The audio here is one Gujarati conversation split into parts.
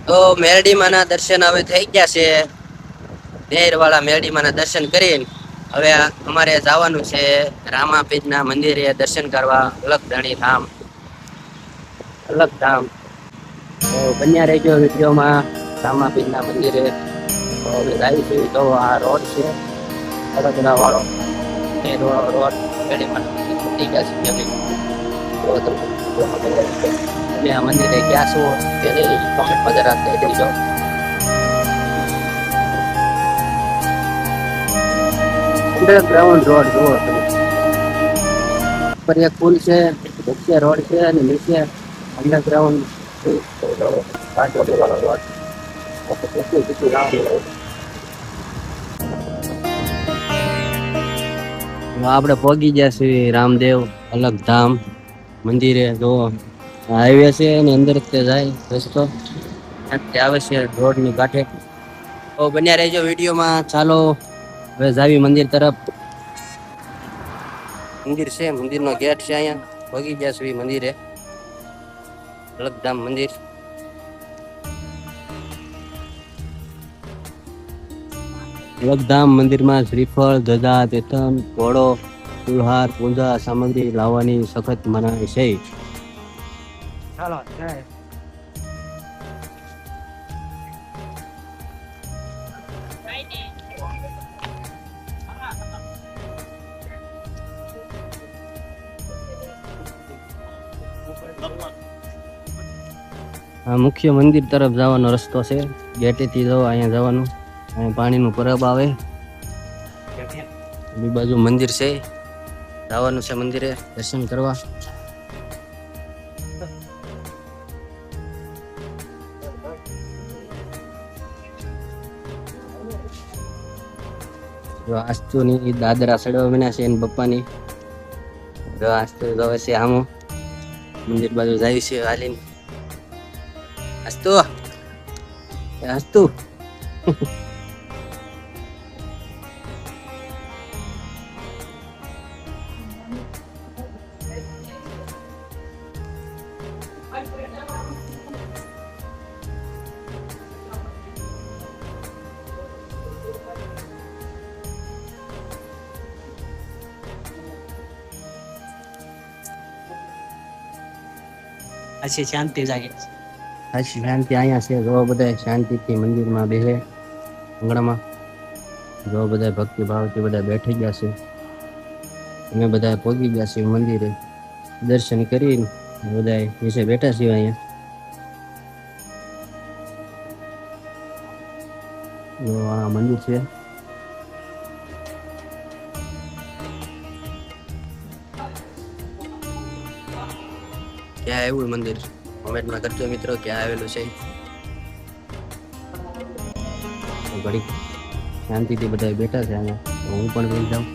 તો મેરડીમાંના દર્શન હવે થઈ ગયા છે. દેરવાળા મેરડીમાંના દર્શન કરીને હવે અમારે જવાનું છે રામાપીરના મંદિરે દર્શન કરવા. અલગધણી ધામ, અલગધામ. તો બન્યા રહેજો વિડીયોમાં રામાપીરના મંદિરે. જાય છે તો આ રોડ છે અડદલા વાળો. એ રોડ મેરડીમાં ગયા છે. એટલે આ મંદિરે ગયા છો તેને કોમેન્ટમાં જરા કહી દેજો. અંડરગ્રાઉન્ડ રોડ જુઓ તમે. ઉપર એક પુલ છે, મુખ્ય રોડ છે અને નીચે અંડરગ્રાઉન્ડ રોડ. આપણે પહોંચી ગયા છીએ રામદેવ અલગધામ મંદિરે. જો હાઈવે છે એની અંદર તે જાય રસ્તો આવે છે રોડની કાંઠે. તો બન્યા રહેજો વિડીયોમાં. ચાલો હવે જાવી મંદિર તરફ. મંદિર છે, મંદિરનો ગેટ છે અહીંયા. પહોંચી ગયા છીએ મંદિરે, અલગધામ મંદિર. અલગધામ મંદિરમાં શ્રીફળ, ધજા, તેતમ, ઘોડો, ફૂલહાર, પૂજા સામગ્રી લાવવાની સખત મનાઈ છે. ચાલો આ મુખ્ય મંદિર તરફ જવાનો રસ્તો છે. ગેટેથી જવો, અહીંયા જવાનું. અહીંયા પાણીનું પરબ આવે. બી બાજુ મંદિર છે, જવાનું છે મંદિરે દર્શન કરવા. જો આસ્તુની દાદરા સડવા બન્યા છે એની પપ્પાની. જો આસ્તુ હવે છે આમો મંદિર બાજુ જાય છે હાલીને. આસ્તુ આસ્તુ अच्छी शांति जागे. સાચી શાંતિ અહીંયા છે. જો બધા શાંતિથી મંદિરમાં બેસે આંગણામાં. જો બધા ભક્તિ ભાવથી બધા બેઠી ગયા છે. અમે બધા પહોંચી ગયા છીએ મંદિરે. દર્શન કરીને બધા નીચે બેઠા છીએ અહીંયા. જો આ મંદિર છે. ક્યાં આવ્યું મંદિર કોમેન્ટમાં કરજો મિત્રો, ક્યાં આવેલું છે. ઘડી શાંતિથી બધા બેઠા છે અહીંયા. હું પણ બેસી જાઉં.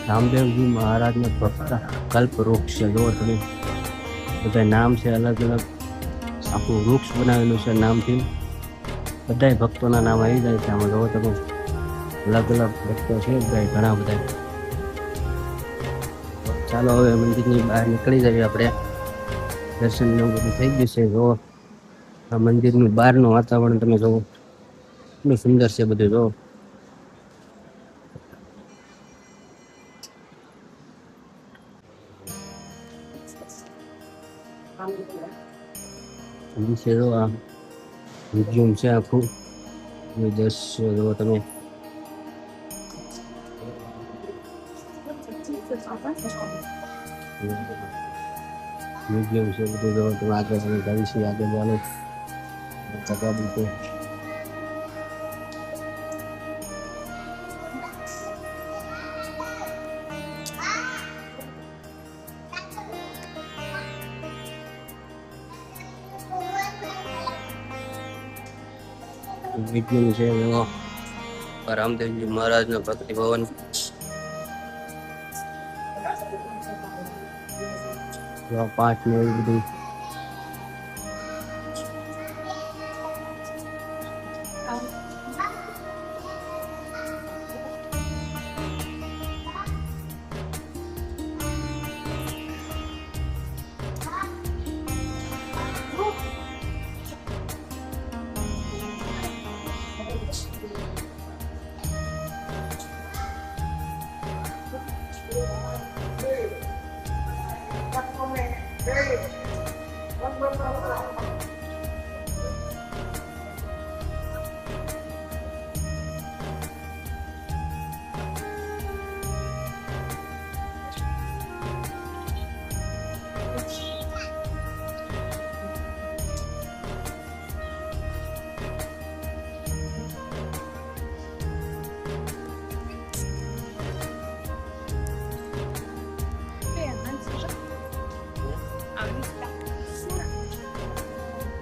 રામદેવજી મહારાજને ભક્ત કલ્પ વૃક્ષ છે. જો તમે બધા નામ છે અલગ અલગ, આખું વૃક્ષ બનાવેલું છે નામથી. બધા ભક્તોના નામ આવી જાય છે આમાં. જો તમે અલગ અલગ ભક્તો છે બધા, ઘણા બધા. ચાલો હવે મંદિરની બહાર નીકળી જઈએ આપણે. દર્શન એવું બધું થઈ ગયું છે. જો આ મંદિરનું બહારનું વાતાવરણ તમે જુઓ, કેટલું સુંદર છે બધું. જો છે. જો આ મ્યુઝિયમ છે આખું. દ્રશ્ય જો તમે. મ્યુઝિયમ છે બધું. જો તમે આગળ જાવી છે, આગળ ચાલો ચકાડી છે. મ્યુઝિયમ છે રામદેવજી મહારાજનો ભક્તિ ભવન. પાઠ ને એવું બધું.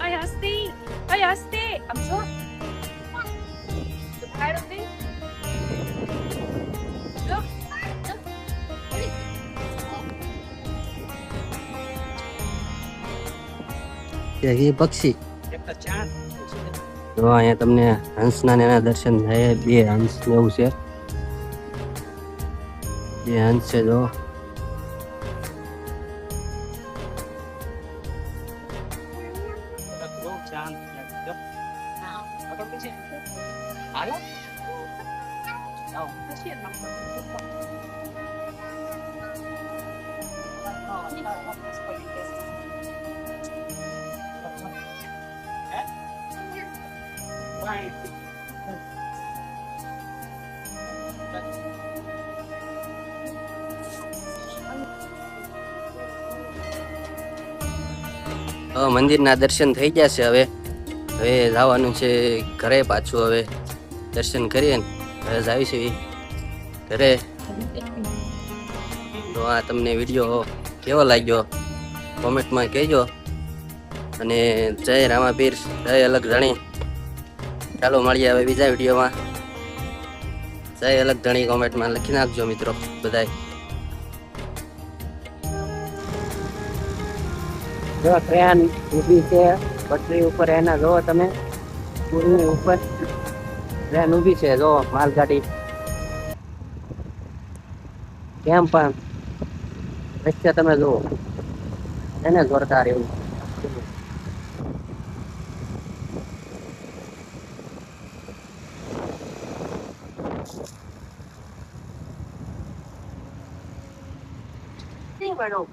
Ay, Asti! Ay, Asti! I'm sorry. Tired of it? Look. એ પક્ષી એક તો ચાંદ તો અહીંયા તમને હંસના ને એના દર્શન થાય. બે હંસ ને એવું છે. બે હંસ છે જો. ચાંદ જો. પકડ કે છે હાલો આવો મંદિરના દર્શન થઈ ગયા છે. હવે જવાનું છે ઘરે પાછું. હવે દર્શન કરીએ ને હવે જાવીશું ઘરે. તો આ તમને વિડીયો કેવો લાગ્યો કોમેન્ટમાં કહેજો. અને જય રામાપીર, જય અલગ ધણી. ચાલો મળીએ હવે બીજા વિડીયોમાં. જય અલગ ધણી કોમેન્ટમાં લખી નાખજો મિત્રો બધાય. જો ટ્રેન ઊભી છે પટરી ઉપર. એના જો તમે પુલની ઉપર ટ્રેન ઊભી છે. જો માલગાડી કેમ પણ રસ્તે તમે જુઓ એને જોરદાર એવું. Sí, bueno.